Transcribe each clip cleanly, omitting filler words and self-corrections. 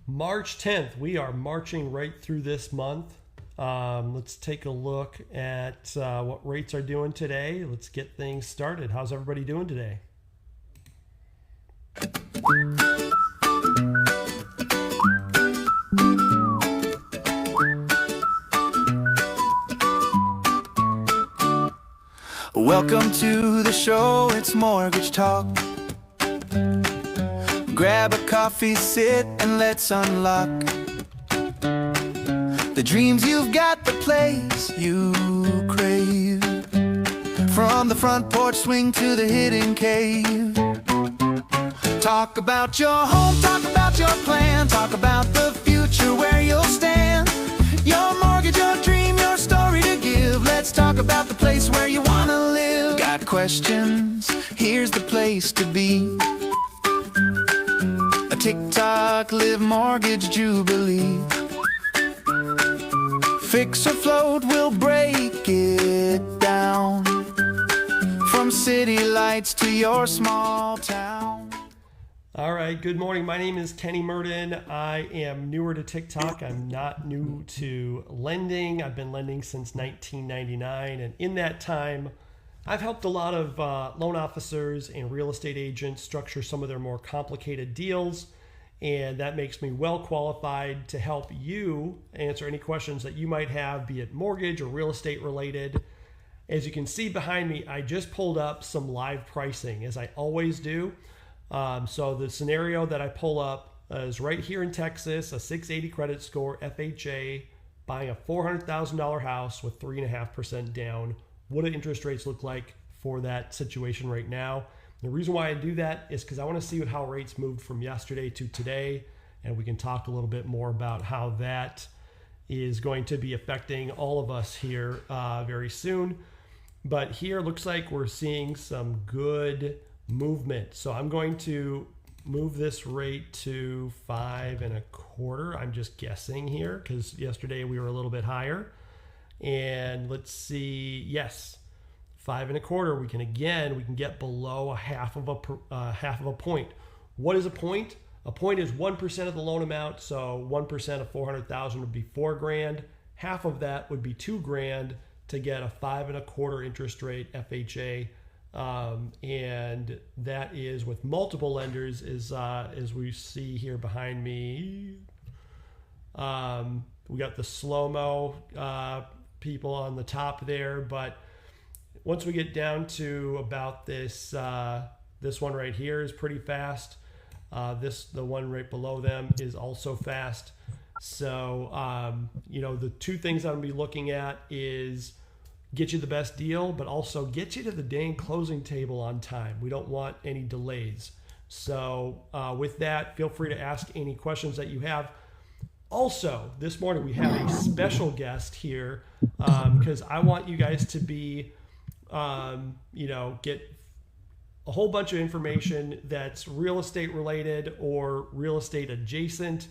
March 10th, we are marching right through this month. Let's take a look at what rates are doing today. Let's get things started. How's everybody doing today? Welcome to the show, it's Mortgage Talk. Grab a coffee, sit, and let's unlock the dreams you've got, the place you crave. From the front porch swing to the hidden cave. Talk about your home, talk about your plan, talk about the future where you'll stand. Your mortgage, your dream, your story to give. Let's talk about the place where you wanna live. Got questions? Here's the place to be. A TikTok Live Mortgage Jubilee. Fix or float, we'll break it down. From city lights to your small town. All right, good morning. My name is Kenny Murden. I am newer to TikTok. I'm not new to lending. I've been lending since 1999. And in that time, I've helped a lot of loan officers and real estate agents structure some of their more complicated deals. And that makes me well qualified to help you answer any questions that you might have, be it mortgage or real estate related. As you can see behind me, I just pulled up some live pricing, as I always do. So the scenario that I pull up is right here in Texas, a 680 credit score, FHA, buying a $400,000 house with 3.5% down. What do interest rates look like for that situation right now? The reason why I do that is because I want to see how rates moved from yesterday to today, and we can talk a little bit more about how that is going to be affecting all of us here very soon. But here it looks like we're seeing some good movement. So I'm going to move this rate to 5.25. I'm just guessing here because yesterday we were a little bit higher. And let's see, yes, 5.25. We can get below a half of a point. What is a point? A point is 1% of the loan amount. So 1% of 400,000 would be $4,000. Half of that would be $2,000 to get a 5.25 interest rate FHA. And that is with multiple lenders, as we see here behind me. We got the slow-mo people on the top there, but once we get down to about this one right here is pretty fast. The one right below them is also fast. So the two things I'm gonna be looking at is get you the best deal, but also get you to the dang closing table on time. We don't want any delays. So with that, feel free to ask any questions that you have. Also, this morning we have a special guest here because I want you guys to be, get a whole bunch of information that's real estate related or real estate adjacent.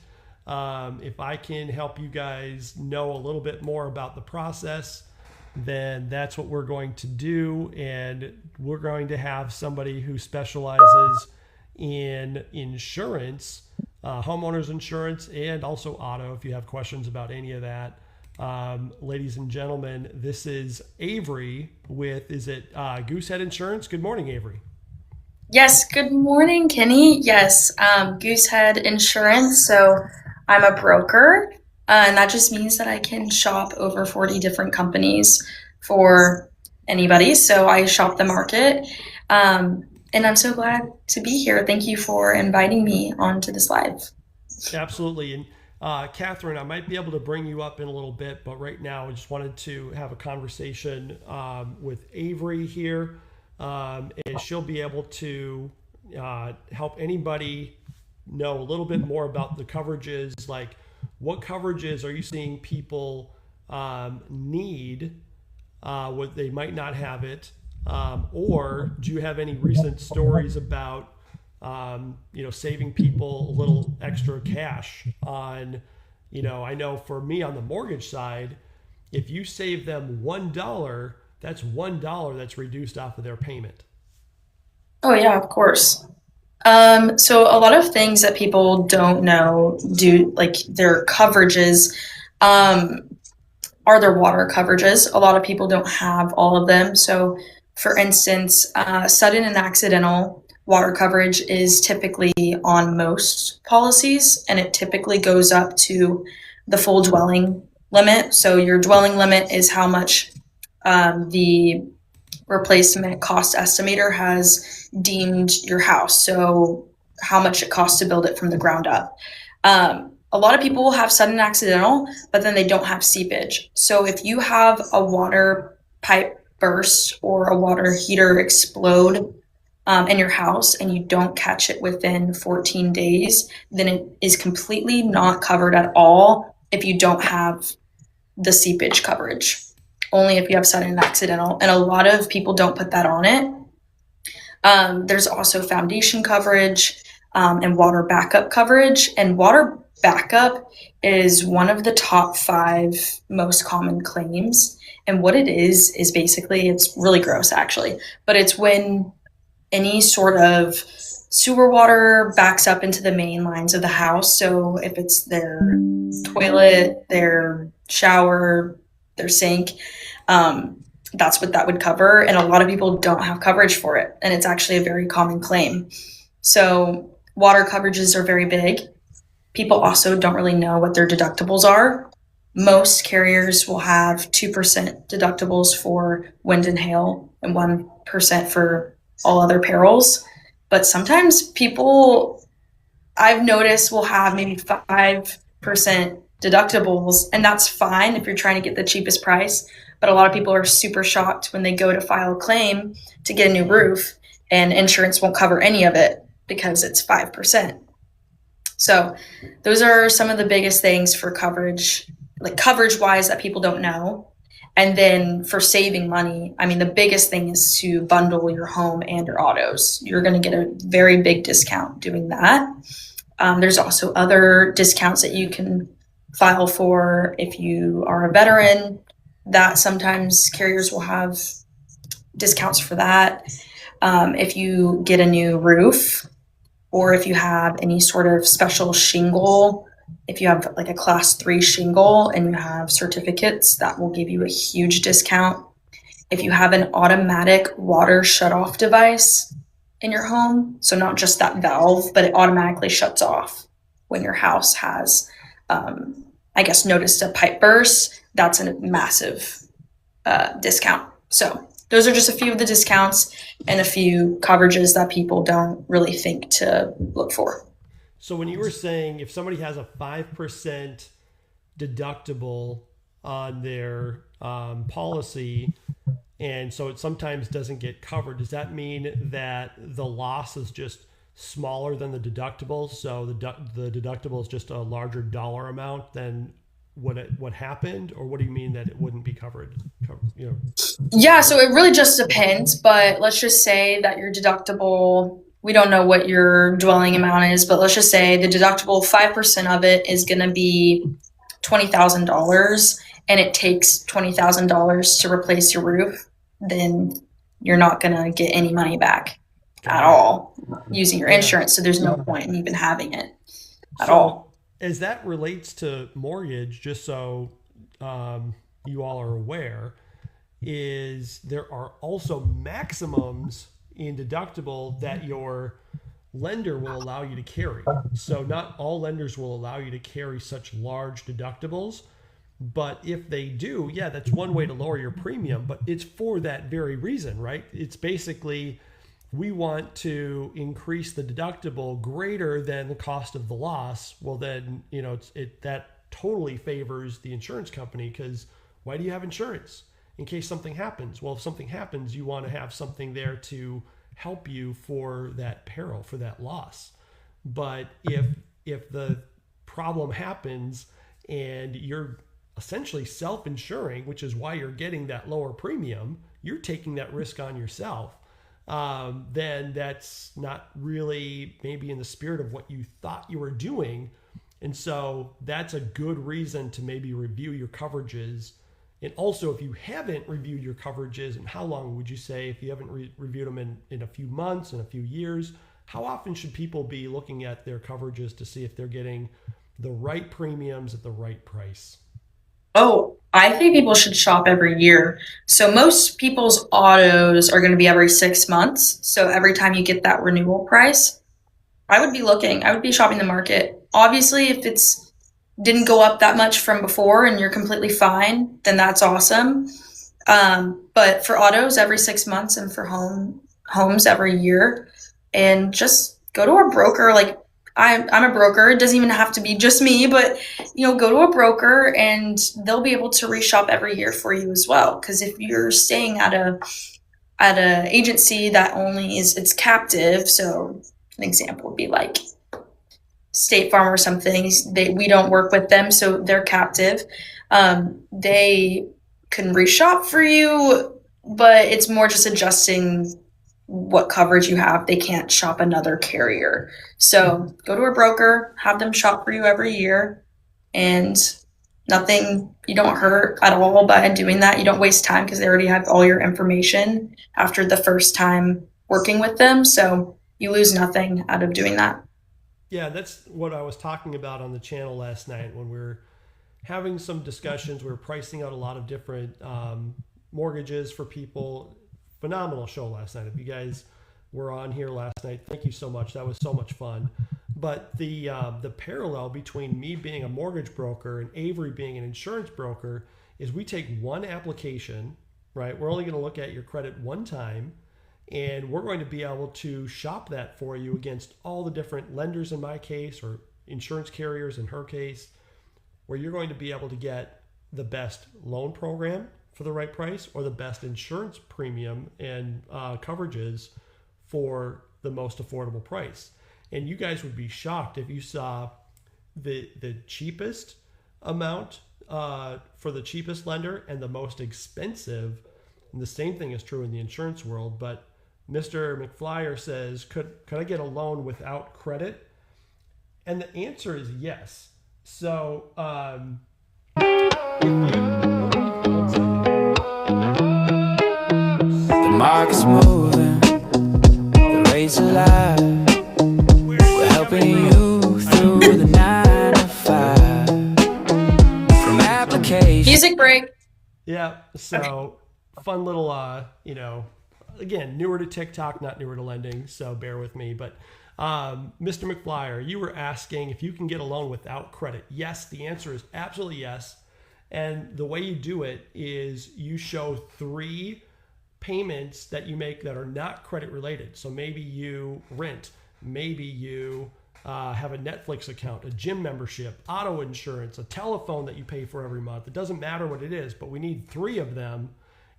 If I can help you guys know a little bit more about the process, then that's what we're going to do. And we're going to have somebody who specializes in insurance, homeowners insurance, and also auto, if you have questions about any of that. Ladies and gentlemen, this is Avery with, Goosehead Insurance? Good morning, Avery. Yes, good morning, Kenny. Yes, Goosehead Insurance. So I'm a broker, and that just means that I can shop over 40 different companies for anybody. So I shop the market, and I'm so glad to be here. Thank you for inviting me onto this live. Absolutely. And Catherine, I might be able to bring you up in a little bit, but right now I just wanted to have a conversation with Avery here, and she'll be able to help anybody know a little bit more about the coverages, like what coverages are you seeing people need, what they might not have it, or do you have any recent stories about saving people a little extra cash on, I know for me on the mortgage side, if you save them $1, that's $1 that's reduced off of their payment. Oh yeah, of course. So a lot of things that people don't know do like their coverages, um, are their water coverages. A lot of people don't have all of them. So, for instance, sudden and accidental water coverage is typically on most policies, and it typically goes up to the full dwelling limit. So, your dwelling limit is how much the replacement cost estimator has deemed your house. So, how much it costs to build it from the ground up. A lot of people will have sudden accidental, but then they don't have seepage. So if you have a water pipe burst or a water heater explode in your house and you don't catch it within 14 days, then it is completely not covered at all if you don't have the seepage coverage. Only if you have sudden and accidental. And a lot of people don't put that on it. There's also foundation coverage and water backup coverage. And water backup is one of the top 5 most common claims. And what it is basically, it's really gross actually, but it's when any sort of sewer water backs up into the main lines of the house. So if it's their toilet, their shower, their sink, that's what that would cover. And a lot of people don't have coverage for it. And it's actually a very common claim. So water coverages are very big. People also don't really know what their deductibles are. Most carriers will have 2% deductibles for wind and hail and 1% for all other perils. But sometimes people, I've noticed, will have maybe 5% deductibles, and that's fine if you're trying to get the cheapest price. But a lot of people are super shocked when they go to file a claim to get a new roof, and insurance won't cover any of it because it's 5%. So those are some of the biggest things for coverage, like coverage wise, that people don't know. And then for saving money, I mean, the biggest thing is to bundle your home and your autos. You're going to get a very big discount doing that. There's also other discounts that you can file for if you are a veteran, that sometimes carriers will have discounts for that. If you get a new roof, or if you have any sort of special shingle, if you have like a class 3 shingle and you have certificates, that will give you a huge discount. If you have an automatic water shutoff device in your home, so not just that valve, but it automatically shuts off when your house has, noticed a pipe burst, that's a massive discount. So those are just a few of the discounts and a few coverages that people don't really think to look for. So when you were saying if somebody has a 5% deductible on their policy, and so it sometimes doesn't get covered, does that mean that the loss is just smaller than the deductible? So the deductible is just a larger dollar amount than what happened, or what do you mean that it wouldn't be covered? Yeah, so it really just depends, but let's just say that your deductible, we don't know what your dwelling amount is, but let's just say the deductible, 5% of it is going to be $20,000, and it takes $20,000 to replace your roof, then you're not going to get any money back at all using your insurance. So there's no point in even having it at all. As that relates to mortgage, just so you all are aware, is there are also maximums in deductible that your lender will allow you to carry. So not all lenders will allow you to carry such large deductibles, but if they do, yeah, that's one way to lower your premium, but it's for that very reason, right? It's basically, we want to increase the deductible greater than the cost of the loss. Well, then, that totally favors the insurance company, because why do you have insurance? In case something happens. Well, if something happens, you want to have something there to help you for that peril, for that loss. But if the problem happens and you're essentially self-insuring, which is why you're getting that lower premium, you're taking that risk on yourself, then that's not really maybe in the spirit of what you thought you were doing. And so that's a good reason to maybe review your coverages. And also, if you haven't reviewed your coverages, and how long would you say, if you haven't reviewed them in a few months, in a few years, how often should people be looking at their coverages to see if they're getting the right premiums at the right price? Oh, I think people should shop every year. So most people's autos are going to be every 6 months. So every time you get that renewal price, I would be shopping the market. Obviously, if it's didn't go up that much from before and you're completely fine, then that's awesome. But for autos every 6 months and for homes every year, and just go to a broker. Like I'm a broker. It doesn't even have to be just me, but go to a broker and they'll be able to reshop every year for you as well. Because if you're staying at a agency that only it's captive, so an example would be like State Farm or something. We don't work with them, so they're captive. They can reshop for you, but it's more just adjusting what coverage you have. They can't shop another carrier. So go to a broker, have them shop for you every year, and you don't hurt at all by doing that. You don't waste time because they already have all your information after the first time working with them. So you lose nothing out of doing that. Yeah, that's what I was talking about on the channel last night when we were having some discussions. We were pricing out a lot of different mortgages for people. Phenomenal show last night. If you guys were on here last night, thank you so much. That was so much fun. But the parallel between me being a mortgage broker and Avery being an insurance broker is we take one application, right? We're only going to look at your credit one time, and we're going to be able to shop that for you against all the different lenders in my case, or insurance carriers in her case, where you're going to be able to get the best loan program for the right price or the best insurance premium and coverages for the most affordable price. And you guys would be shocked if you saw the cheapest amount for the cheapest lender and the most expensive. And the same thing is true in the insurance world. But Mr. McFlyer says, could I get a loan without credit? And the answer is yes. So The market's moving, the rates alive. We're helping you through the 9 to 5. From application. Music break. Yeah, so fun little, again, newer to TikTok, not newer to lending, so bear with me. But Mr. McFlyer, you were asking if you can get a loan without credit. Yes, the answer is absolutely yes. And the way you do it is you show 3 payments that you make that are not credit related. So maybe you rent, maybe you have a Netflix account, a gym membership, auto insurance, a telephone that you pay for every month. It doesn't matter what it is, but we need 3 of them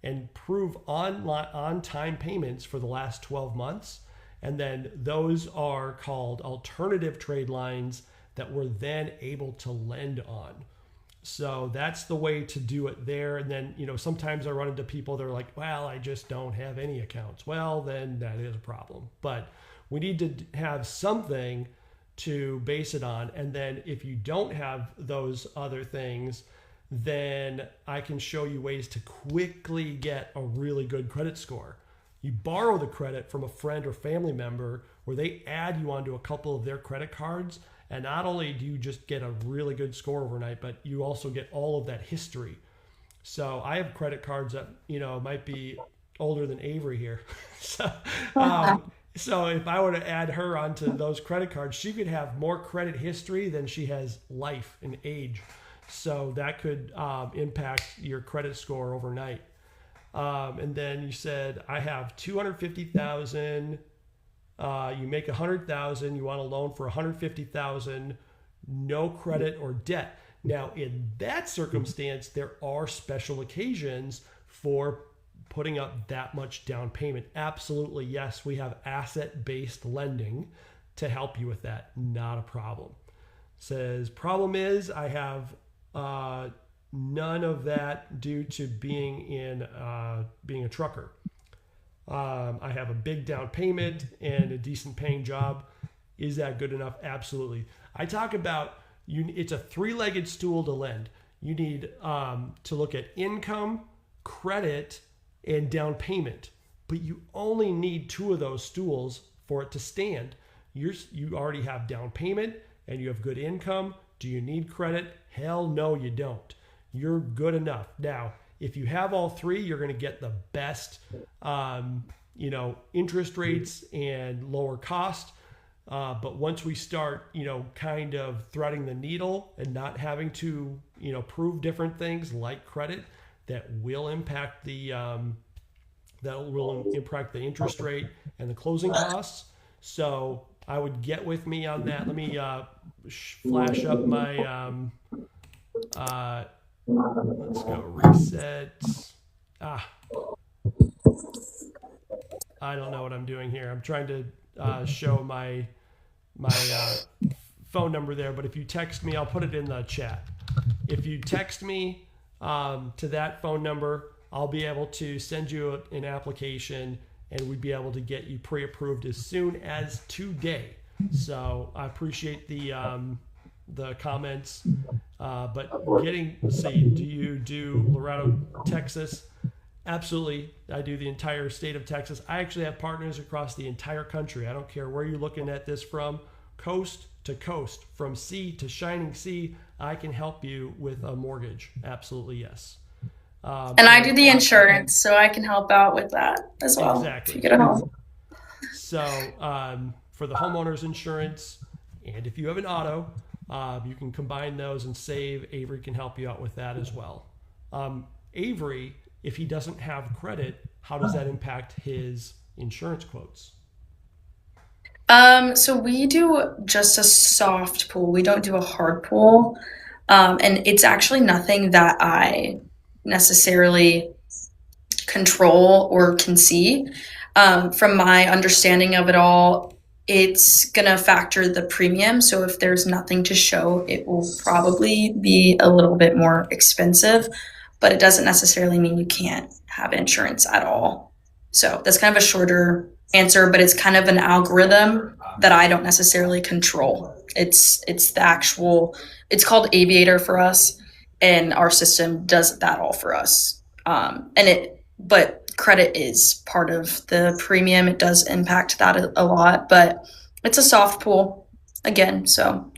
and prove on-time payments for the last 12 months. And then those are called alternative trade lines that we're then able to lend on. So that's the way to do it there. And then, sometimes I run into people that are like, well, I just don't have any accounts. Well, then that is a problem. But we need to have something to base it on. And then if you don't have those other things, then I can show you ways to quickly get a really good credit score. You borrow the credit from a friend or family member where they add you onto a couple of their credit cards. And not only do you just get a really good score overnight, but you also get all of that history. So I have credit cards that, might be older than Avery here. So if I were to add her onto those credit cards, she could have more credit history than she has life and age. So that could impact your credit score overnight. And then you said, I have $250,000. You make $100,000. You want a loan for $150,000, no credit or debt. Now, in that circumstance, there are special occasions for putting up that much down payment. Absolutely, yes, we have asset-based lending to help you with that. Not a problem. Says, problem is I have none of that due to being a trucker. I have a big down payment and a decent paying job. Is that good enough? Absolutely. I talk about it's a 3-legged stool to lend. You need to look at income, credit, and down payment. But you only need 2 of those stools for it to stand. You already have down payment and you have good income. Do you need credit? Hell no, you don't. You're good enough. Now, if you have all three, you're going to get the best, interest rates and lower cost. But once we start, kind of threading the needle and not having to, prove different things like credit, that will impact the interest rate and the closing costs. So I would get with me on that. Let me flash up my. Let's go reset. I don't know what I'm doing here. I'm trying to show my phone number there, but if you text me, I'll put it in the chat. If you text me to that phone number, I'll be able to send you an application and we'd be able to get you pre-approved as soon as today. So I appreciate the comments, but do you do Laredo, Texas? Absolutely. I do the entire state of Texas. I actually have partners across the entire country. I don't care where you're looking at this from, coast to coast, from sea to shining sea. I can help you with a mortgage. Absolutely, yes. And I do the insurance, so I can help out with that as well. Exactly. If you get a home. So for the homeowner's insurance, and if you have an auto, you can combine those and save. Avery can help you out with that as well. Avery, if he doesn't have credit, how does that impact his insurance quotes? So we do just a soft pull. We don't do a hard pull. And it's actually nothing that I necessarily control or can see. From my understanding of it all, it's going to factor the premium. So if there's nothing to show, it will probably be a little bit more expensive, but it doesn't necessarily mean you can't have insurance at all. So that's kind of a shorter answer, but it's kind of an algorithm that I don't necessarily control. It's called Aviator for us, and our system does that all for us. But credit is part of the premium. It does impact that a lot, but it's a soft pull again. So,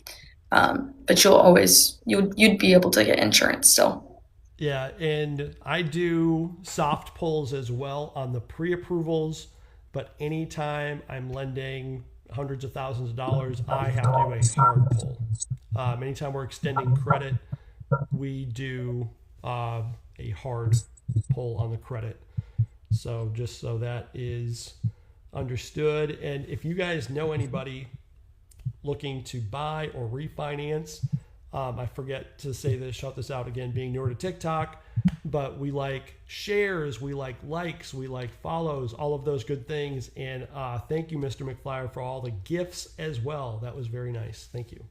but you'd be able to get insurance still. Yeah. And I do soft pulls as well on the pre-approvals, but anytime I'm lending hundreds of thousands of dollars, I have to do a hard pull. Anytime we're extending credit, we do a hard pull on the credit. So just so that is understood. And if you guys know anybody looking to buy or refinance, I forget to say this, shout this out again, being newer to TikTok, but we like shares, we like likes, we like follows, all of those good things. And thank you, Mr. McFlyer, for all the gifts as well. That was very nice. Thank you.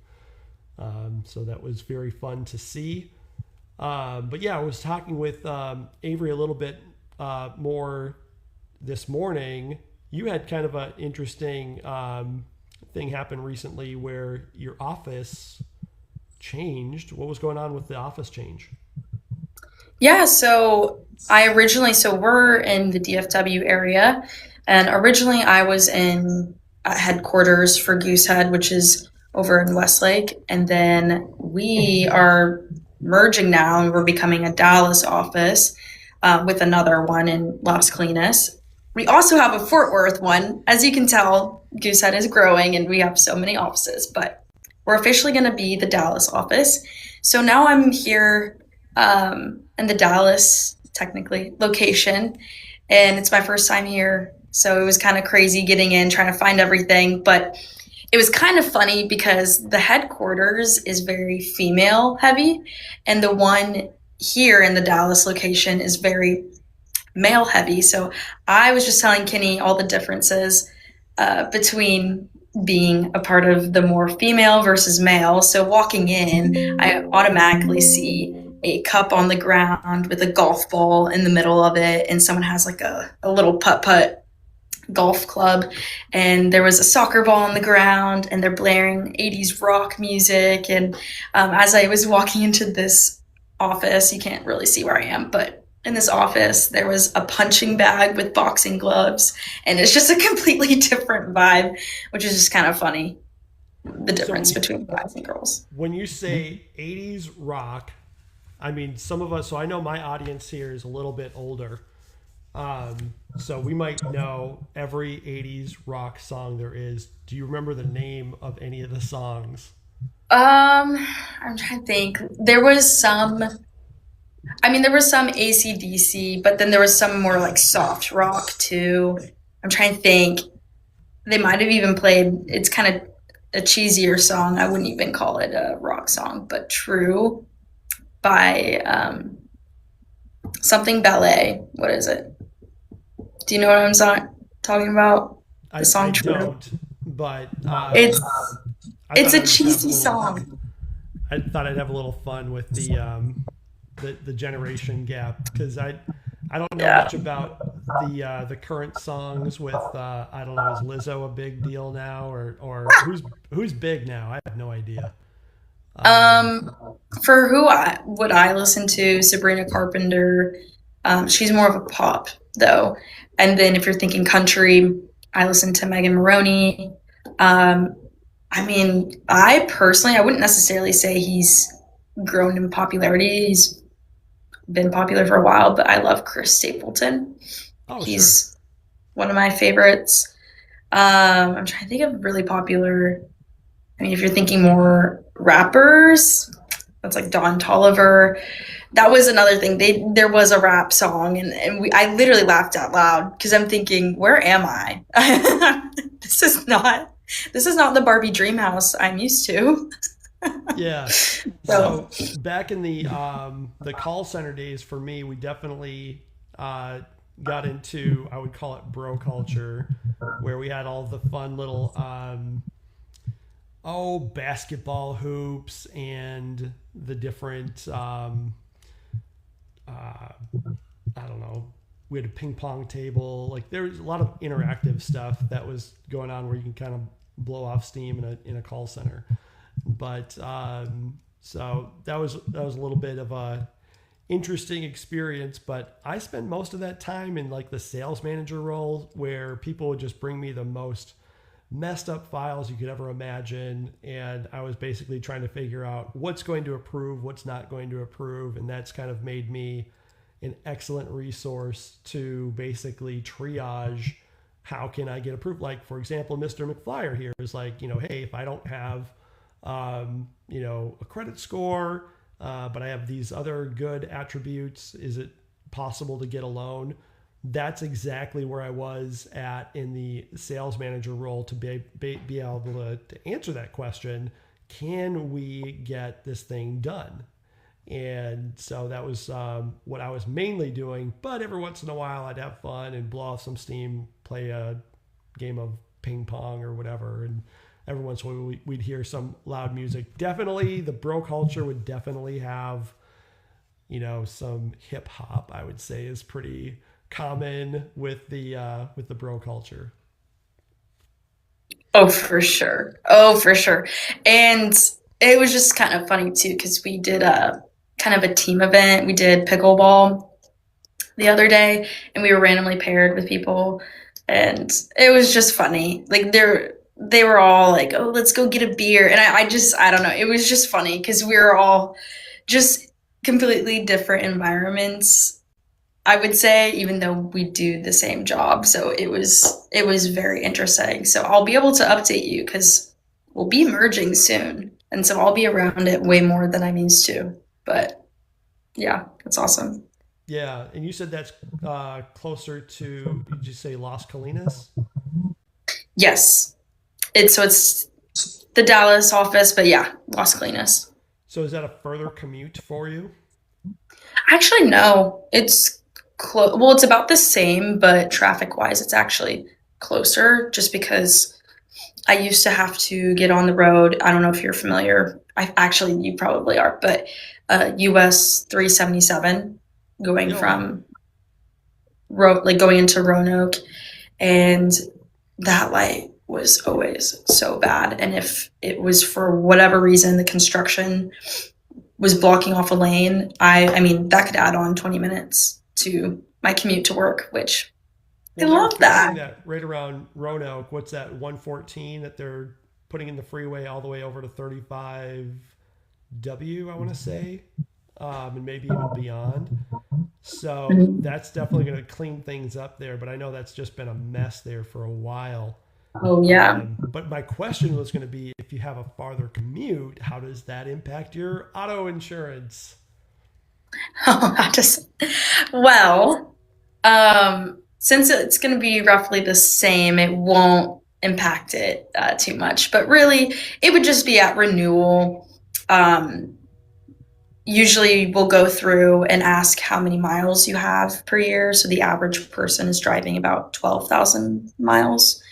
So that was very fun to see. But yeah, I was talking with Avery a little bit more this morning. You had kind of an interesting thing happen recently where your office changed. What was going on with the office change? Yeah, so we're in the DFW area, and originally I was in headquarters for Goosehead, which is over in Westlake, and then we are merging now, and we're becoming a Dallas office with another one in Las Colinas. We also have a Fort Worth one. As you can tell, Goosehead is growing, and we have so many offices, but we're officially going to be the Dallas office. So now I'm here in the Dallas, technically, location, and it's my first time here. So it was kind of crazy getting in, trying to find everything, but it was kind of funny because the headquarters is very female heavy, and the one here in the Dallas location is very male heavy. So I was just telling Kenny all the differences between being a part of the more female versus male. So walking in, I automatically see a cup on the ground with a golf ball in the middle of it, and someone has like a little putt-putt golf club, and there was a soccer ball on the ground, and they're blaring 80s rock music. And as I was walking into this office, you can't really see where I am, but in this office, there was a punching bag with boxing gloves, and it's just a completely different vibe, which is just kind of funny, the So difference between guys and girls. when you say 80s rock, I mean, some of us, so I know my audience here is a little bit older. So we might know every 80s rock song there is. Do you remember the name of any of the songs? I'm trying to think. There was some, I mean, there was some AC/DC, but then there was some more like soft rock too. I'm trying to think. They might have even played, it's kind of a cheesier song. I wouldn't even call it a rock song, but True by something ballet. What is it? Do you know what talking about? The I song True. don't, but It's I it's thought a I would just have a cheesy little. song. I thought I'd have a little fun with the generation gap because I don't know Yeah. much about the current songs with I don't know, is Lizzo a big deal now, or who's big now? I have no idea. Um, Um, for who I would I listen to, Sabrina Carpenter. She's more of a pop though. And then if you're thinking country, I listen to Megan Maroney. Um, I mean, I personally, I wouldn't necessarily say he's grown in popularity. He's been popular for a while, but I love Chris Stapleton. oh, sure. He's one of my favorites. I'm trying to think of really popular. I mean, if you're thinking more rappers, that's like Don Toliver. That was another thing. There was a rap song, and I literally laughed out loud because I'm thinking, where am I? this is not this is not the Barbie dream house I'm used to. Yeah. So So back in the call center days for me, we definitely uh, got into, I would call it bro culture, where we had all the fun little basketball hoops and the different uh, I don't know. We had a ping pong table. Like there was a lot of interactive stuff that was going on where you can kind of blow off steam in a call center. But so that was a little bit of a interesting experience. But I spent most of that time in like the sales manager role, where people would just bring me the most messed up files you could ever imagine, and I was basically trying to figure out what's going to approve, what's not going to approve, and that's kind of made me an excellent resource to basically triage how can I get approved. Like for example, Mr. McFlyer here is like, hey, if I don't have a credit score, but I have these other good attributes, is it possible to get a loan? That's exactly where I was at in the sales manager role, to be able to answer that question. Can we get this thing done? And so that was what I was mainly doing. But every once in a while, I'd have fun and blow off some steam, play a game of ping pong or whatever. And every once in a while, we'd hear some loud music. Definitely, the bro culture would definitely have, some hip hop. I would say is pretty common with the bro culture. oh, for sure. Oh, for sure. And it was just kind of funny too because we did a kind of a team event. We did pickleball the other day, and we were randomly paired with people, and it was just funny. Like they were all like, "Oh, let's go get a beer," and I don't know. It was just funny because we were all just completely different environments. I would say, even though we do the same job, so it was very interesting. So I'll be able to update you because we'll be merging soon, and so I'll be around it way more than I'm used to. But yeah, that's awesome. Yeah, and you said that's closer to, did you say Las Colinas? Yes, it's the Dallas office, but yeah, Las Colinas. So is that a further commute for you? Actually, no, it's close. Well, it's about the same, but traffic wise, it's actually closer just because I used to have to get on the road. I don't know if you're familiar. I actually, you probably are, but US 377 going Oh yeah. from like going into Roanoke, and that light was always so bad. And if it was for whatever reason the construction was blocking off a lane, I mean that could add on 20 minutes. to my commute to work, which I Well, they're love that. fixing that right around Roanoke. What's that, 114 that they're putting in the freeway all the way over to 35W, I want to say, and maybe even beyond. So Mhm. that's definitely going to clean things up there. But I know that's just been a mess there for a while. Oh yeah. But my question was going to be, if you have a farther commute, how does that impact your auto insurance? I just well, since it's going to be roughly the same, it won't impact it too much. But really, it would just be at renewal. Um, Usually, we'll go through and ask how many miles you have per year. So the average person is driving about 12,000 miles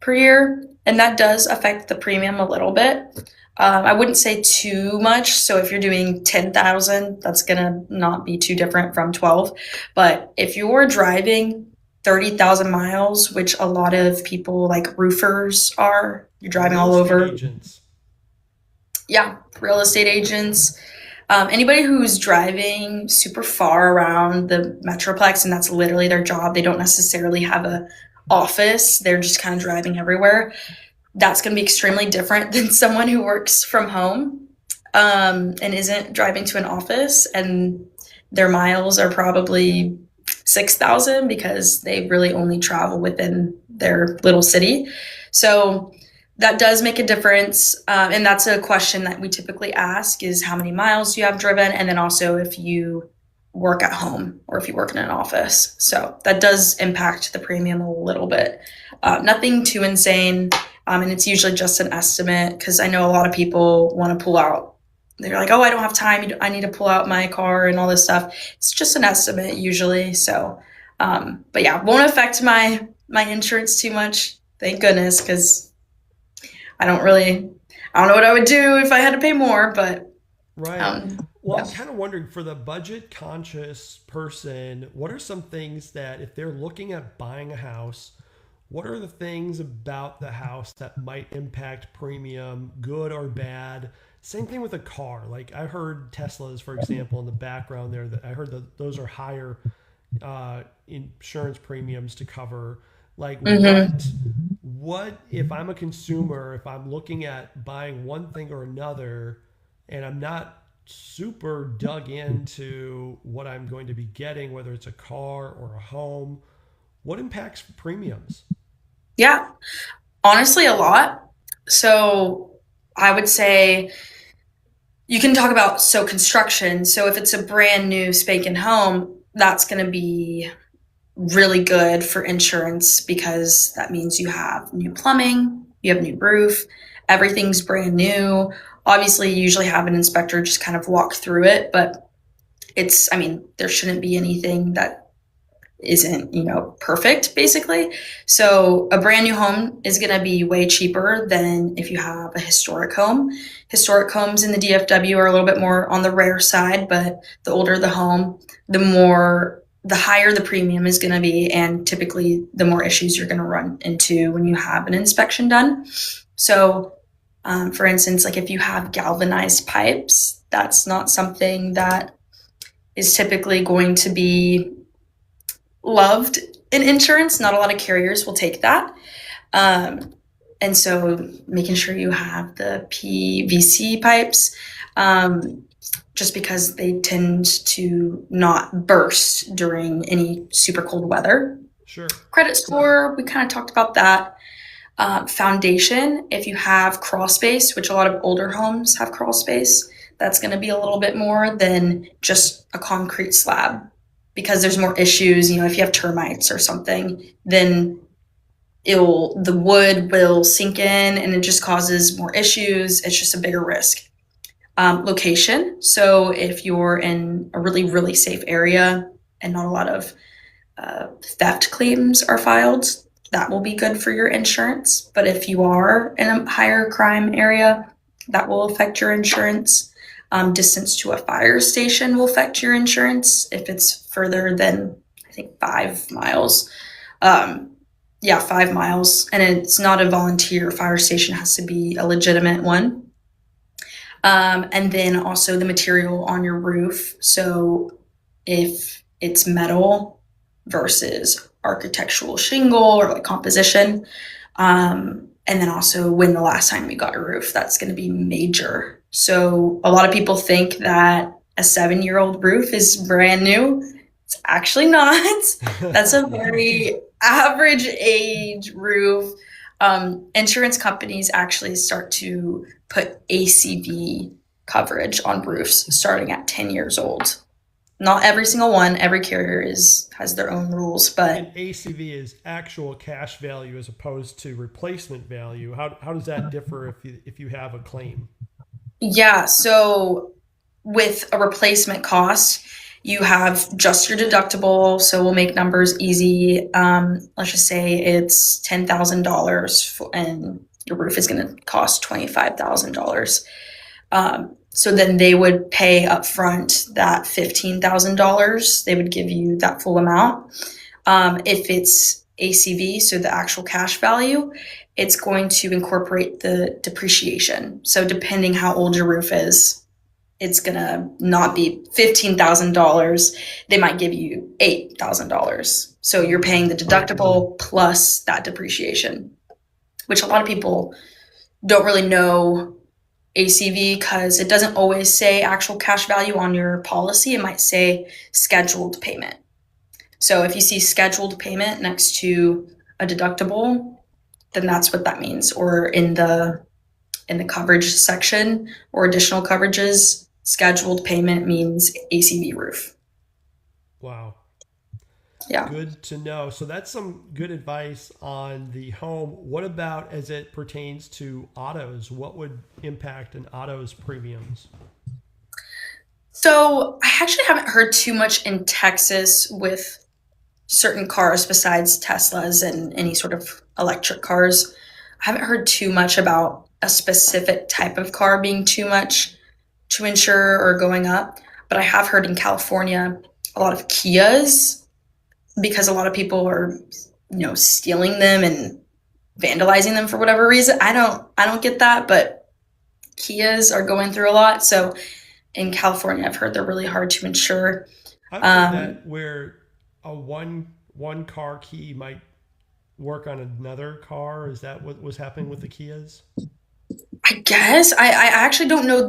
per year, and that does affect the premium a little bit. I wouldn't say too much. So if you're doing 10,000, that's gonna not be too different from 12. But if you're driving 30,000 miles, which a lot of people like roofers are, you're driving Real all estate over. agents. Yeah, real estate agents, anybody who's driving super far around the metroplex, and that's literally their job. They don't necessarily have a office. They're just kind of driving everywhere. That's going to be extremely different than someone who works from home and isn't driving to an office, and their miles are probably 6,000 because they really only travel within their little city. So that does make a difference. And that's a question that we typically ask is how many miles you have driven, and then also if you work at home or if you work in an office. So that does impact the premium a little bit. Nothing too insane. And it's usually just an estimate because I know a lot of people want to pull out. They're like, oh, I don't have time. I need to pull out my car and all this stuff. It's just an estimate usually. So, but yeah, won't affect my insurance too much. Thank goodness, because I don't know what I would do if I had to pay more, but Right. um, Well, yeah. I'm kind of wondering, for the budget conscious person, what are some things that, if they're looking at buying a house, what are the things about the house that might impact premium, good or bad? Same thing with a car. Like I heard Teslas, for example, in the background there, that I heard that those are higher insurance premiums to cover. Like Hmm. what if I'm a consumer, if I'm looking at buying one thing or another, and I'm not super dug into what I'm going to be getting, whether it's a car or a home, what impacts premiums? Yeah, honestly, a lot. So I would say you can talk about construction. So if it's a brand new spanking home, that's going to be really good for insurance because that means you have new plumbing, you have new roof, everything's brand new. Obviously, you usually have an inspector just kind of walk through it, but I mean, there shouldn't be anything that isn't, perfect basically. So a brand new home is going to be way cheaper than if you have a historic home. Historic homes in the DFW are a little bit more on the rare side, but the older the home, the higher the premium is going to be, and typically the more issues you're going to run into when you have an inspection done. So for instance, like if you have galvanized pipes, that's not something that is typically going to be loved in insurance. Not a lot of carriers will take that. Um, and so making sure you have the PVC pipes, um, just because they tend to not burst during any super cold weather. Sure. Credit score, we kind of talked about that. Foundation, if you have crawl space, which a lot of older homes have crawl space, that's going to be a little bit more than just a concrete slab because there's more issues. If you have termites or something, then the wood will sink in and it just causes more issues. It's just a bigger risk. Location. So if you're in a really, really safe area and not a lot of theft claims are filed, that will be good for your insurance. But if you are in a higher crime area, that will affect your insurance. Distance to a fire station will affect your insurance if it's further than, I think, 5 miles. Yeah, 5 miles. And it's not a volunteer fire station, it has to be a legitimate one. And then also the material on your roof. So if it's metal versus architectural shingle or like composition. And then also when the last time we got a roof, that's going to be major. So a lot of people think that a 7-year-old roof is brand new. It's actually not. That's a very average age roof. Insurance companies actually start to put ACV coverage on roofs starting at 10 years old. Not every single one. Every carrier has their own rules, but And ACV is actual cash value as opposed to replacement value. How does that differ if you have a claim? yeah. So with a replacement cost, you have just your deductible. So we'll make numbers easy. Let's just say it's $10,000 and your roof is going to cost $25,000. So then they would pay upfront that $15,000. They would give you that full amount. If it's ACV, so the actual cash value, it's going to incorporate the depreciation. So depending how old your roof is, it's gonna not be $15,000. They might give you $8,000. So you're paying the deductible plus that depreciation, which a lot of people don't really know ACV because it doesn't always say actual cash value on your policy. It might say scheduled payment. So if you see scheduled payment next to a deductible, then that's what that means. Or in the coverage section or additional coverages, scheduled payment means ACV roof. Wow. Yeah. Good to know. So that's some good advice on the home. What about as it pertains to autos? What would impact an auto's premiums? So I actually haven't heard too much in Texas with certain cars besides Teslas and any sort of electric cars. I haven't heard too much about a specific type of car being too much to insure or going up. But I have heard in California a lot of Kias because a lot of people are, stealing them and vandalizing them for whatever reason. I don't get that, but Kias are going through a lot. So in California, I've heard they're really hard to insure. I've heard that where a one car key might work on another car. Is that what was happening with the Kias? I guess I actually don't know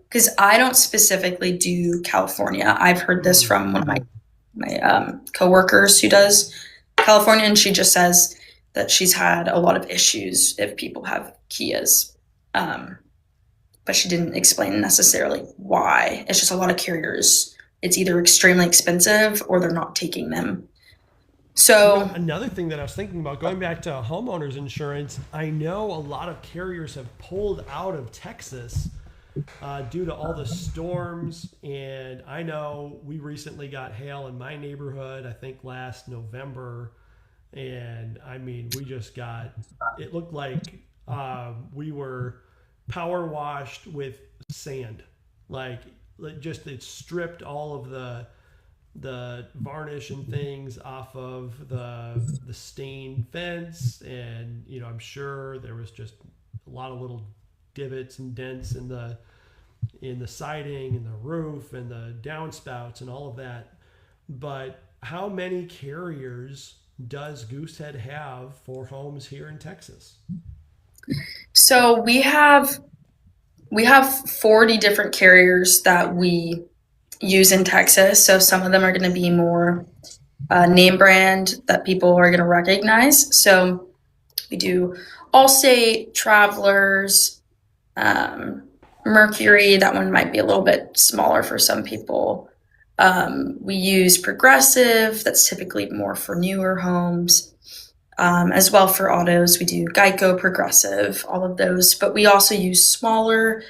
because I don't specifically do California. I've heard this from one of my coworkers who does California, and she just says that she's had a lot of issues if people have Kias, but she didn't explain necessarily why. It's just a lot of carriers. It's either extremely expensive or they're not taking them. So Another thing that I was thinking about, going back to homeowners insurance, I know a lot of carriers have pulled out of Texas due to all the storms. And I know we recently got hail in my neighborhood, I think last November. And I mean, it looked like we were power washed with sand. Like just it stripped all of the varnish and things off of the stained fence, and I'm sure there was just a lot of little divots and dents in the siding and the roof and the downspouts and all of that. But how many carriers does Goosehead have for homes here in Texas? so we have 40 different carriers that we use in Texas. So some of them are going to be more name brand that people are going to recognize. So we do Allstate, Travelers, Mercury. That one might be a little bit smaller for some people. We use Progressive. That's typically more for newer homes. As well for autos, we do Geico, Progressive, all of those. But we also use smaller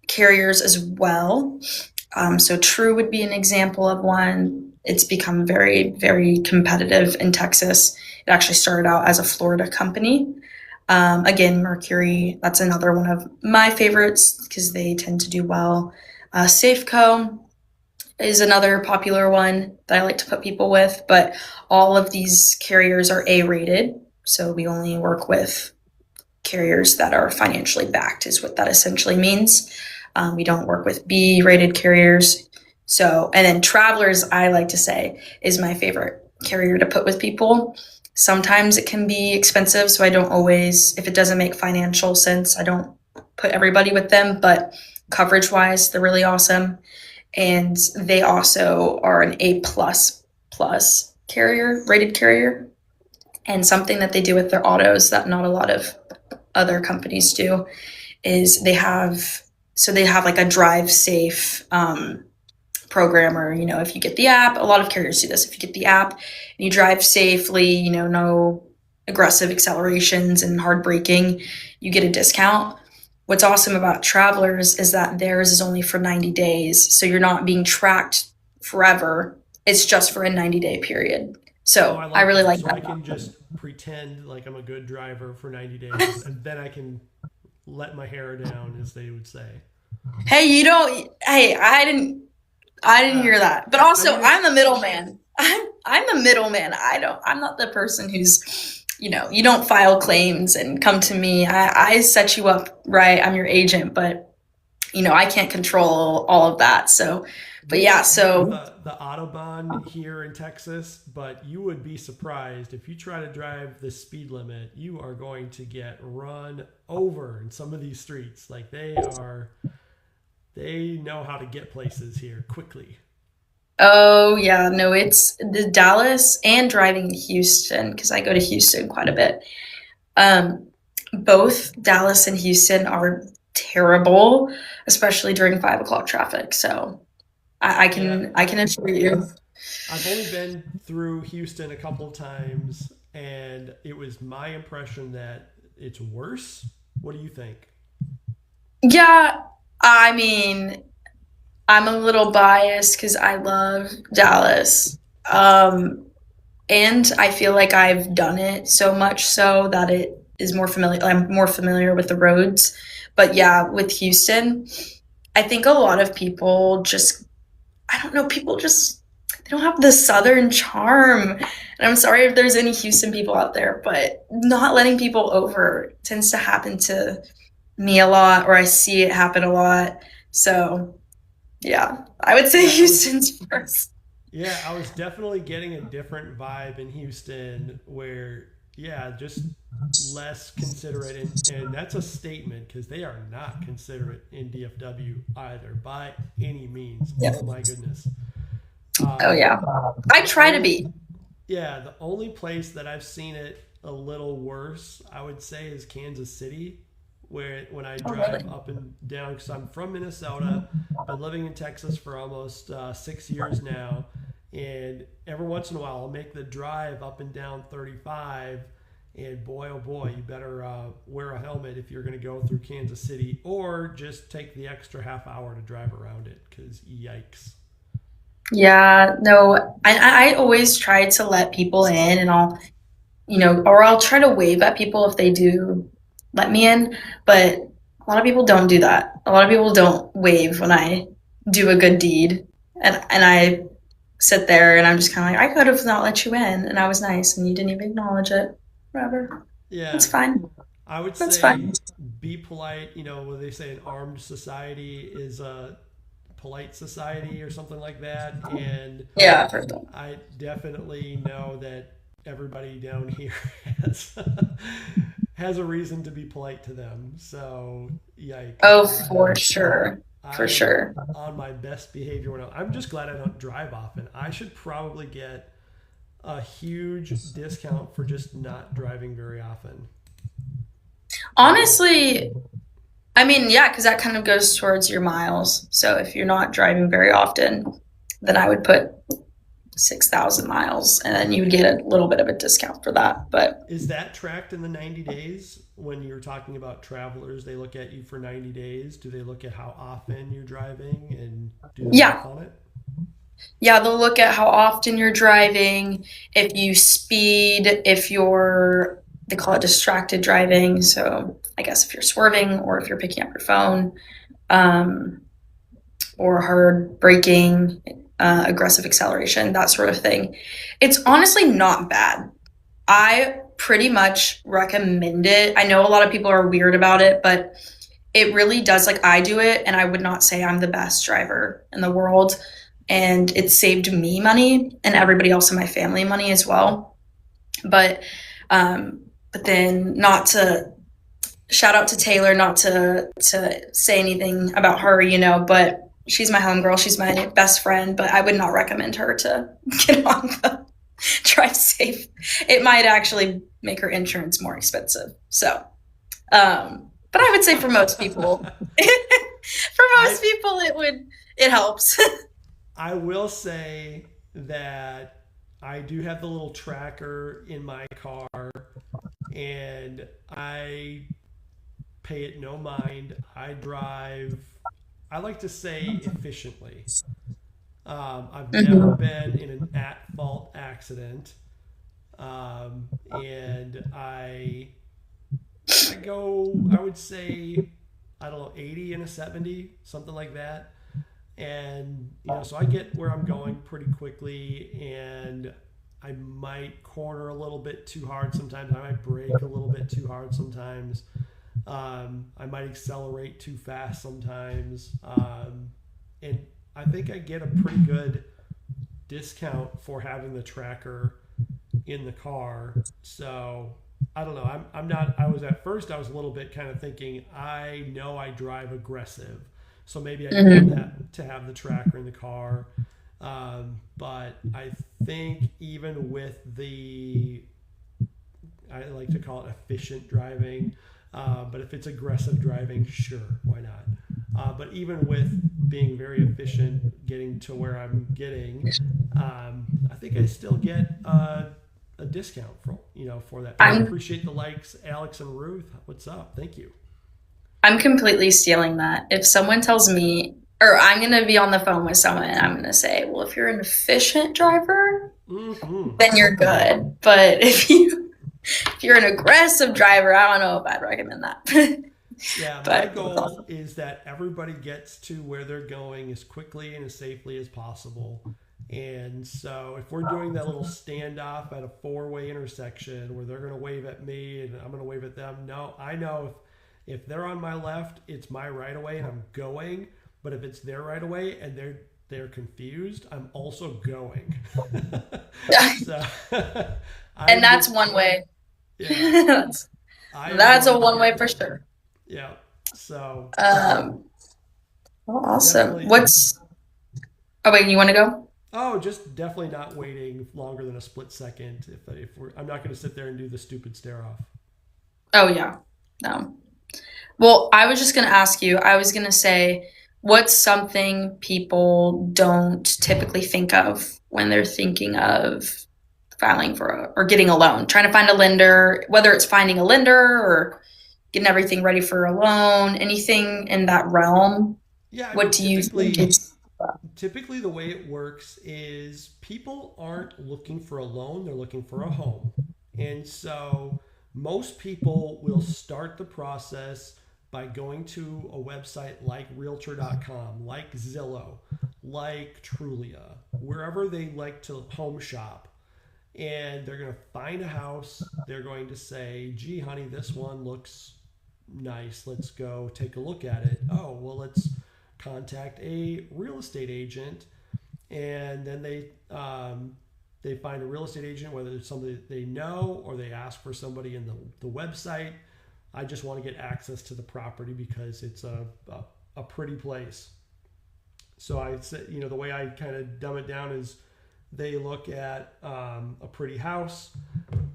carriers as well. So True would be an example of one. It's become very, very competitive in Texas. It actually started out as a Florida company. Again, Mercury, that's another one of my favorites because they tend to do well. Safeco is another popular one that I like to put people with, but all of these carriers are A-rated. So we only work with carriers that are financially backed is what that essentially means. We don't work with B-rated carriers So, and then Travelers, I like to say, is my favorite carrier to put with people. Sometimes it can be expensive, so I don't always, if it doesn't make financial sense, I don't put everybody with them, but coverage wise, they're really awesome. And they also are an A++ carrier, rated carrier. And something that they do with their autos that not a lot of other companies do is they have like a drive safe programmer. You know, if you get the app, a lot of carriers do this. If you get the app and you drive safely, you know, no aggressive accelerations and hard braking, you get a discount. What's awesome about Travelers is that theirs is only for 90 days. So you're not being tracked forever. It's just for a 90-day period. So I really like that. So I can just pretend like I'm a good driver for 90 days and then I can let my hair down, as they would say. Hey, I didn't hear that. But also, I'm the middleman. I'm the middleman. I'm not the person who's, you know, you don't file claims and come to me. I set you up right. I'm your agent, but you know, I can't control all of that. So, but yeah, so the Autobahn here in Texas, but you would be surprised if you try to drive the speed limit, you are going to get run over in some of these streets. Like they know how to get places here quickly. oh yeah, no, it's the Dallas and driving to Houston because I go to Houston quite a bit. Um, Both Dallas and Houston are terrible, especially during 5 o'clock traffic. So I can assure you. I've only been through Houston a couple of times, and it was my impression that it's worse. What do you think? Yeah, I mean, I'm a little biased because I love Dallas. Um, and I feel like I've done it so much so that it is more familiar. I'm more familiar with the roads. But yeah, with Houston, I think a lot of people just, I don't know, people just, they don't have the Southern charm. And I'm sorry if there's any Houston people out there, but not letting people over tends to happen to me a lot, or I see it happen a lot. So yeah, I would say Yeah, I was Houston's first. Yeah, I was definitely getting a different vibe in Houston where, yeah, just less considerate. And that's a statement because they are not considerate in DFW either by any means. Yeah. Oh my goodness. Oh Um, yeah. I the try to only, be. yeah, the only place that I've seen it a little worse, I would say, is Kansas City, where when I Oh drive really? up and down, because I'm from Minnesota, been living in Texas for almost 6 years now, and every once in a while I'll make the drive up and down 35, and boy, oh boy, you better wear a helmet if you're going to go through Kansas City, or just take the extra half hour to drive around it, because yikes. Yeah, no, I always try to let people in and I'll, you know, or I'll try to wave at people if they do let me in, but a lot of people don't do that. A lot of people don't wave when I do a good deed. And I sit there and I'm just kind of like, I could have not let you in and I was nice and you didn't even acknowledge it. Whatever. That's Yeah, fine. I would That's say fine. be polite. You know, when they say an armed society is a polite society or something like that. And Yeah, I've heard that. I definitely know that everybody down here has has a reason to be polite to them. So yikes! Oh, for sure. I For am sure. on my best behavior when I'm just glad I don't drive often. I should probably get a huge discount for just not driving very often. Honestly, I mean, yeah, because that kind of goes towards your miles. So if you're not driving very often, then I would put 6,000 miles and then you would get a little bit of a discount for that. But Is that tracked in the 90 days? When you're talking about travelers, they look at you for 90 days. Do they look at how often you're driving and do the yeah, math on it? yeah, they'll look at how often you're driving, if you speed, if you're, they call it distracted driving. So I guess if you're swerving or if you're picking up your phone, um, or hard braking, aggressive acceleration, that sort of thing. It's honestly not bad. I pretty much recommend it. I know a lot of people are weird about it, but it really does. Like I do it, and I would not say I'm the best driver in the world, and it saved me money and everybody else in my family money as well. But but then not to shout out to Taylor, not to say anything about her, but she's my homegirl, she's my best friend, but I would not recommend her to get on the drive safe. It might actually make her insurance more expensive. So, but I would say for most people, it helps. I will say that I do have the little tracker in my car, and I pay it no mind. I drive, I like to say, efficiently. I've never been in an at fault accident. And I go, I would say, I don't know, 80 and a 70, something like that. And, so I get where I'm going pretty quickly, and I might corner a little bit too hard sometimes. I might brake a little bit too hard sometimes. I might accelerate too fast sometimes. And I think I get a pretty good discount for having the tracker in the car. So I don't know. I'm not, I was at first, I was a little bit kind of thinking, I know I drive aggressive. So maybe I need that to have the tracker in the car. But I think even with I like to call it efficient driving, but if it's aggressive driving, sure, why not? But even with being very efficient, getting to where I'm getting, I think I still get a discount for that. I appreciate the likes, Alex and Ruth. What's up? Thank you. I'm completely stealing that. If someone tells me, or I'm going to be on the phone with someone and I'm going to say, well, if you're an efficient driver, then you're good. But if you're an aggressive driver, I don't know if I'd recommend that. Yeah, my goal is that everybody gets to where they're going as quickly and as safely as possible. And so if we're doing that little standoff at a four-way intersection where they're going to wave at me and I'm going to wave at them, no, I know if they're on my left, it's my right of way and I'm going. But if it's their right of way and they're confused, I'm also going. So, and that's one way. Yeah. that's a one way for sure. Yeah. So. Well, awesome. Oh wait, you want to go? Oh, just definitely not waiting longer than a split second. I'm not going to sit there and do the stupid stare off. Oh yeah, no. Well, I was just going to ask you. I was going to say, what's something people don't typically think of when they're thinking of filing for or getting a loan, trying to find a lender, whether it's finding a lender or getting everything ready for a loan, anything in that realm? Yeah. What do you think is? Typically, the way it works is people aren't looking for a loan, they're looking for a home. And so most people will start the process by going to a website like Realtor.com, like Zillow, like Trulia, wherever they like to home shop. And they're going to find a house. They're going to say, gee, honey, this one looks nice. Let's go take a look at it. Oh, well, let's contact a real estate agent. And then they find a real estate agent, whether it's somebody that they know or they ask for somebody in the website. I just want to get access to the property because it's a pretty place. So I said, the way I kind of dumb it down is they look at a pretty house,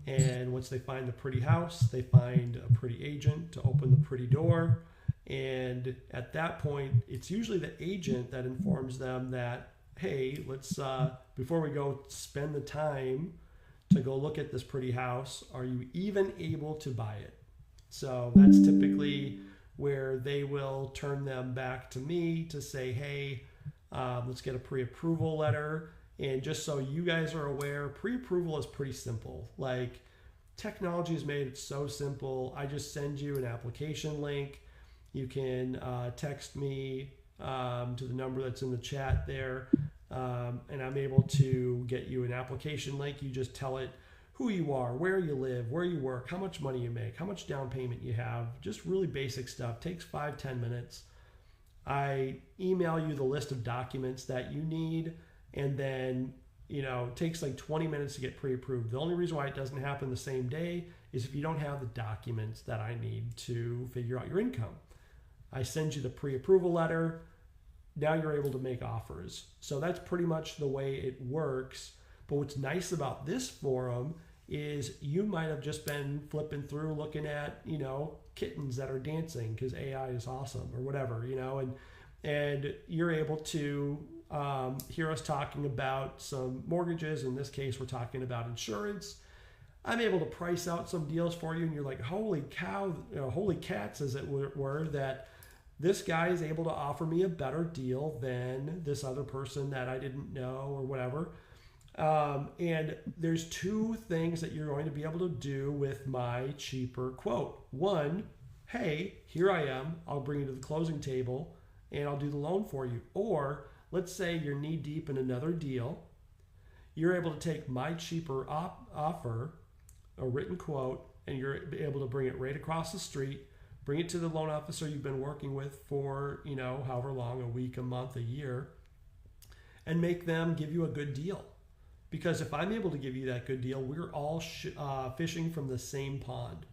and once they find the pretty house, they find a pretty agent to open the pretty door. And at that point, it's usually the agent that informs them that, hey, let's, before we go spend the time to go look at this pretty house, are you even able to buy it? So that's typically where they will turn them back to me to say, hey, let's get a pre-approval letter. And just so you guys are aware, pre-approval is pretty simple. Like, technology has made it so simple. I just send you an application link. You can text me to the number that's in the chat there, and I'm able to get you an application link. You just tell it who you are, where you live, where you work, how much money you make, how much down payment you have, just really basic stuff. Takes 5-10 minutes. I email you the list of documents that you need, and then it takes like 20 minutes to get pre-approved. The only reason why it doesn't happen the same day is if you don't have the documents that I need to figure out your income. I send you the pre-approval letter. Now you're able to make offers. So that's pretty much the way it works. But what's nice about this forum is you might have just been flipping through looking at, kittens that are dancing because AI is awesome or whatever, and you're able to hear us talking about some mortgages. In this case, we're talking about insurance. I'm able to price out some deals for you, and you're like, holy cow, holy cats, as it were, that this guy is able to offer me a better deal than this other person that I didn't know or whatever. And there's two things that you're going to be able to do with my cheaper quote. One, hey, here I am. I'll bring you to the closing table and I'll do the loan for you. Or let's say you're knee deep in another deal. You're able to take my cheaper offer, a written quote, and you're able to bring it right across the street, bring it to the loan officer you've been working with for, however long, a week, a month, a year, and make them give you a good deal. Because if I'm able to give you that good deal, we're all fishing from the same pond.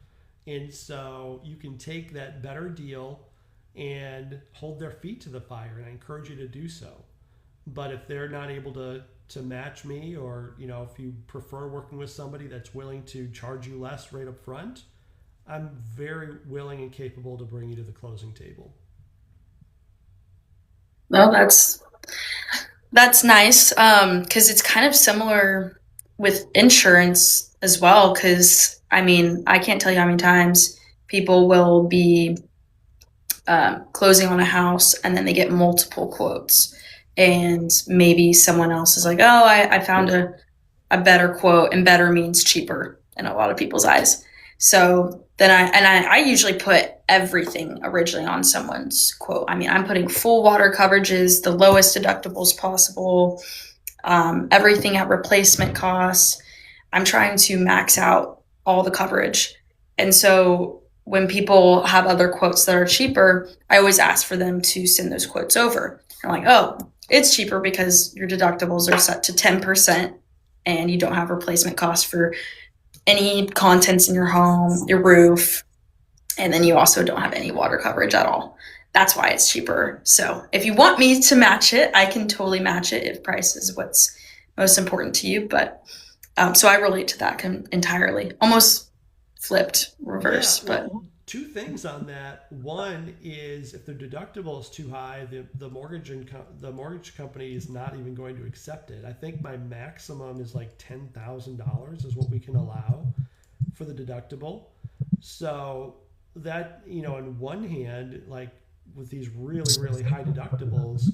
And so you can take that better deal and hold their feet to the fire, and I encourage you to do so. But if they're not able to match me, or if you prefer working with somebody that's willing to charge you less right up front, I'm very willing and capable to bring you to the closing table. Well, that's nice, because it's kind of similar with insurance as well, because I can't tell you how many times people will be closing on a house and then they get multiple quotes, and maybe someone else is like, oh, I found a better quote, and better means cheaper in a lot of people's eyes. So then I usually put everything originally on someone's quote. I'm putting full water coverages, the lowest deductibles possible, everything at replacement costs. I'm trying to max out all the coverage. And so when people have other quotes that are cheaper, I always ask for them to send those quotes over. I'm like, oh, it's cheaper because your deductibles are set to 10% and you don't have replacement costs for any contents in your home, your roof, and then you also don't have any water coverage at all. That's why it's cheaper. So if you want me to match it, I can totally match it if price is what's most important to you. But so I relate to that entirely, almost flipped reverse. Yeah, well, two things on that. One is if the deductible is too high, the mortgage company is not even going to accept it. I think my maximum is like $10,000 is what we can allow for the deductible. So that, on one hand, like with these really, really high deductibles,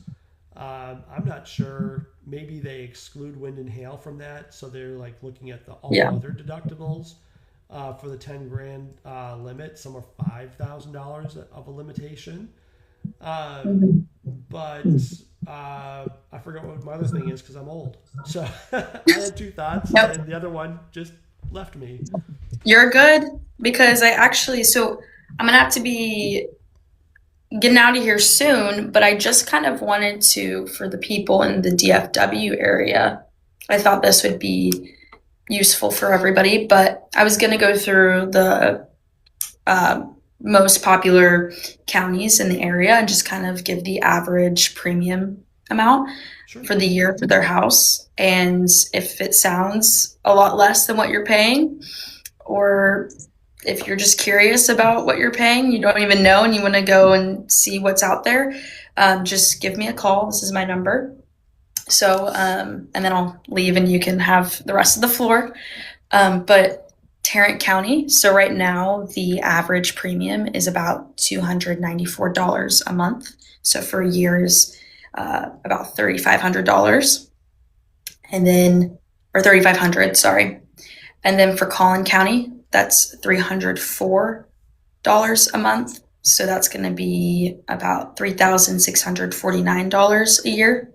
I'm not sure, maybe they exclude wind and hail from that. So they're like looking at all other deductibles. For the 10 grand limit, some are $5,000 of a limitation. But I forgot what my other thing is because I'm old. So I had two thoughts, and the other one just left me. You're good, because so I'm going to have to be getting out of here soon, but I just kind of wanted to, for the people in the DFW area, I thought this would be useful for everybody, but I was going to go through the most popular counties in the area and just kind of give the average premium amount for the year for their house. And if it sounds a lot less than what you're paying, or if you're just curious about what you're paying, you don't even know, and you want to go and see what's out there, just give me a call. This is my number. So, and then I'll leave and you can have the rest of the floor. But Tarrant County, so right now the average premium is about $294 a month. So for a year is about $3,500. And then, or $3,500, sorry. And then for Collin County, that's $304 a month. So that's going to be about $3,649 a year.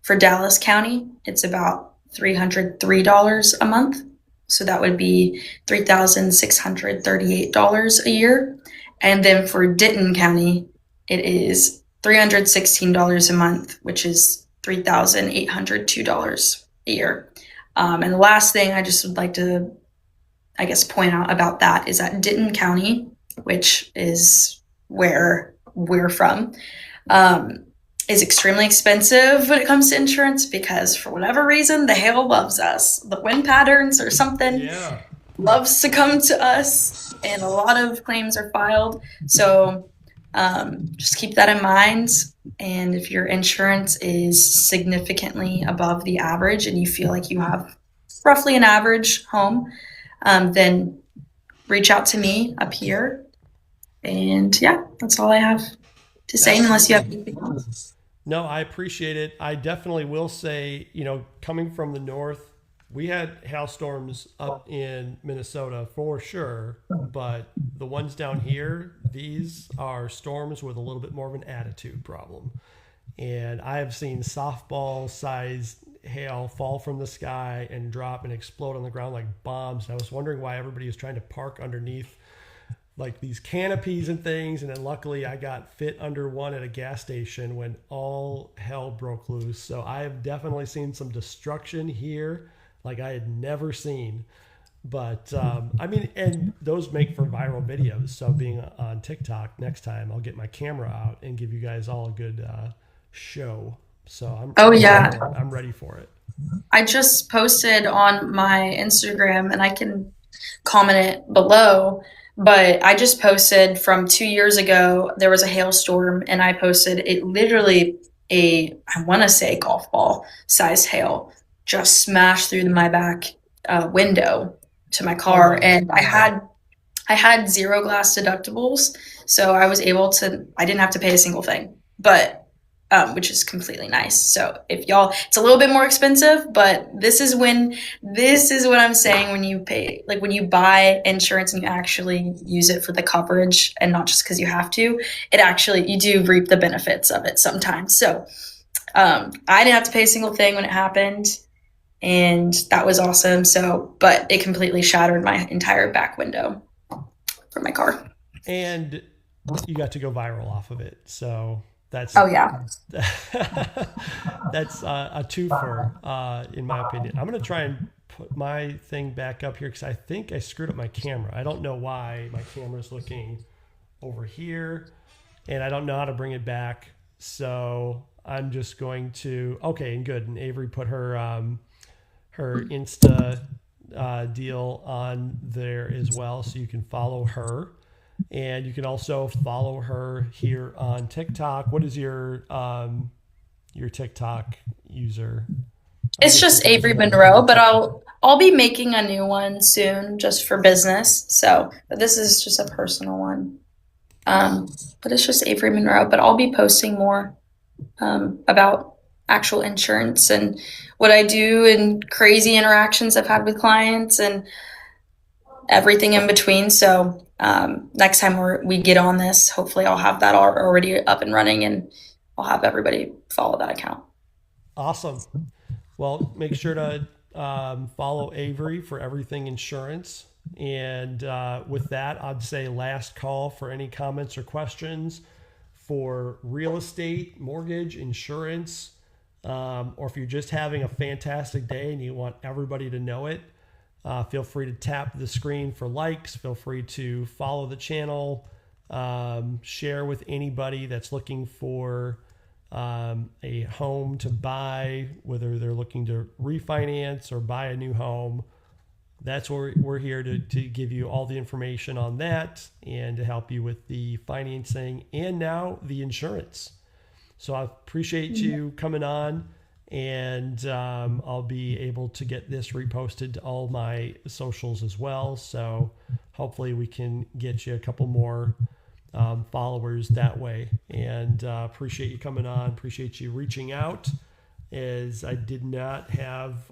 For Dallas County, it's about $303 a month. So that would be $3,638 a year. And then for Denton County, it is $316 a month, which is $3,802 a year. And the last thing I just would like to, I guess, point out about that is that Denton County, which is where we're from, is extremely expensive when it comes to insurance because for whatever reason, the hail loves us. The wind patterns or something loves to come to us, and a lot of claims are filed. So just keep that in mind. And if your insurance is significantly above the average and you feel like you have roughly an average home, then reach out to me up here. And yeah, that's all I have to say, unless you have anything else. No, I appreciate it. I definitely will say, coming from the north, we had hailstorms up in Minnesota for sure, but the ones down here, these are storms with a little bit more of an attitude problem. And I have seen softball-sized hail fall from the sky and drop and explode on the ground like bombs. I was wondering why everybody was trying to park underneath like these canopies and things, and then luckily I got fit under one at a gas station when all hell broke loose. So I have definitely seen some destruction here like I had never seen. But and those make for viral videos. So being on TikTok, next time I'll get my camera out and give you guys all a good show. So I'm ready for it. I just posted on my Instagram, and I can comment it below, but I just posted from 2 years ago. There was a hailstorm, and I posted it literally I want to say golf ball size hail just smashed through my back window to my car. And I had zero glass deductibles. So I didn't have to pay a single thing, but which is completely nice. So if it's a little bit more expensive, but this is what I'm saying when you pay, like when you buy insurance and you actually use it for the coverage and not just because you have to, you do reap the benefits of it sometimes. So I didn't have to pay a single thing when it happened, and that was awesome. So, but it completely shattered my entire back window for my car. And you got to go viral off of it. So that's that's a twofer, in my opinion. I'm going to try and put my thing back up here because I think I screwed up my camera. I don't know why my camera's looking over here, and I don't know how to bring it back. So I'm just going to, and good. And Avery put her Insta deal on there as well, so you can follow her. And you can also follow her here on TikTok. What is your TikTok user? It's just Avery Monroe, but I'll be making a new one soon just for business. So, but this is just a personal one. But it's just Avery Monroe, but I'll be posting more about actual insurance and what I do and crazy interactions I've had with clients and everything in between. So next time we get on this, hopefully I'll have that already up and running, and I'll have everybody follow that account. Awesome. Well, make sure to follow Avery for everything insurance. And with that, I'd say last call for any comments or questions for real estate, mortgage, insurance, or if you're just having a fantastic day and you want everybody to know it, feel free to tap the screen for likes. Feel free to follow the channel, share with anybody that's looking for a home to buy, whether they're looking to refinance or buy a new home. That's where we're here to give you all the information on that and to help you with the financing and now the insurance. So I appreciate you coming on, and I'll be able to get this reposted to all my socials as well. So hopefully we can get you a couple more followers that way. And appreciate you coming on. Appreciate you reaching out, as I did not have,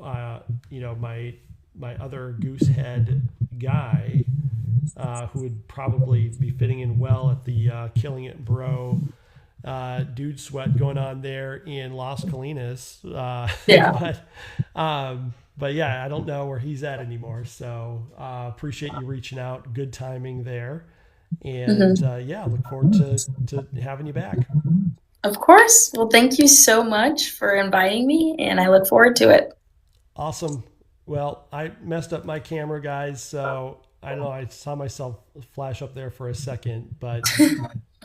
my other Goosehead guy who would probably be fitting in well at the Killing It Bro dude sweat going on there in Las Colinas. But yeah, I don't know where he's at anymore. So appreciate you reaching out. Good timing there. And look forward to having you back. Of course. Well, thank you so much for inviting me, and I look forward to it. Awesome. Well, I messed up my camera, guys, so I know I saw myself flash up there for a second, but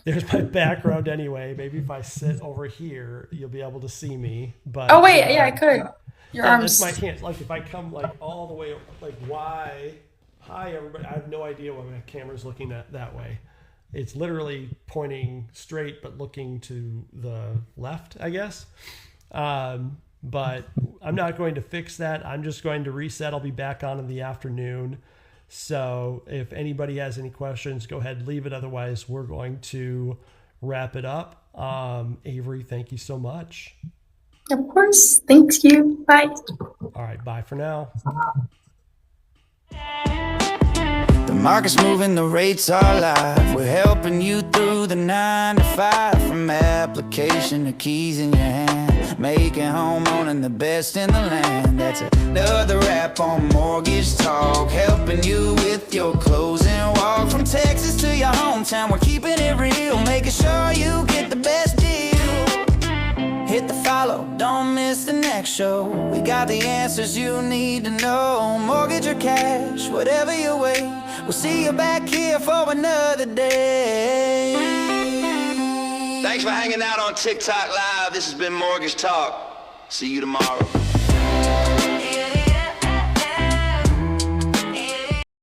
there's my background anyway. Maybe if I sit over here, you'll be able to see me. But Oh, wait. Yeah, I could. Your yeah, that's arms. my hand. Like if I come like all the way, like why? Hi, everybody. I have no idea why my camera's looking that way. It's literally pointing straight, but looking to the left, I guess. But I'm not going to fix that. I'm just going to reset. I'll be back on in the afternoon. So if anybody has any questions, go ahead and leave it. Otherwise, we're going to wrap it up. Avery, thank you so much. Of course. Thank you. Bye. All right, bye for now. The market's moving, the rates are live. We're helping you through the 9 to 5. From application to keys in your hand, making home owning the best in the land. That's another rap on Mortgage Talk, helping you with your closing walk. From Texas to your hometown, we're keeping it real, making sure you get the best deal. Hit the follow, don't miss the next show. We got the answers you need to know. Mortgage or cash, whatever your way, we'll see you back here for another day. Thanks for hanging out on TikTok Live. This has been Mortgage Talk. See you tomorrow. Yeah.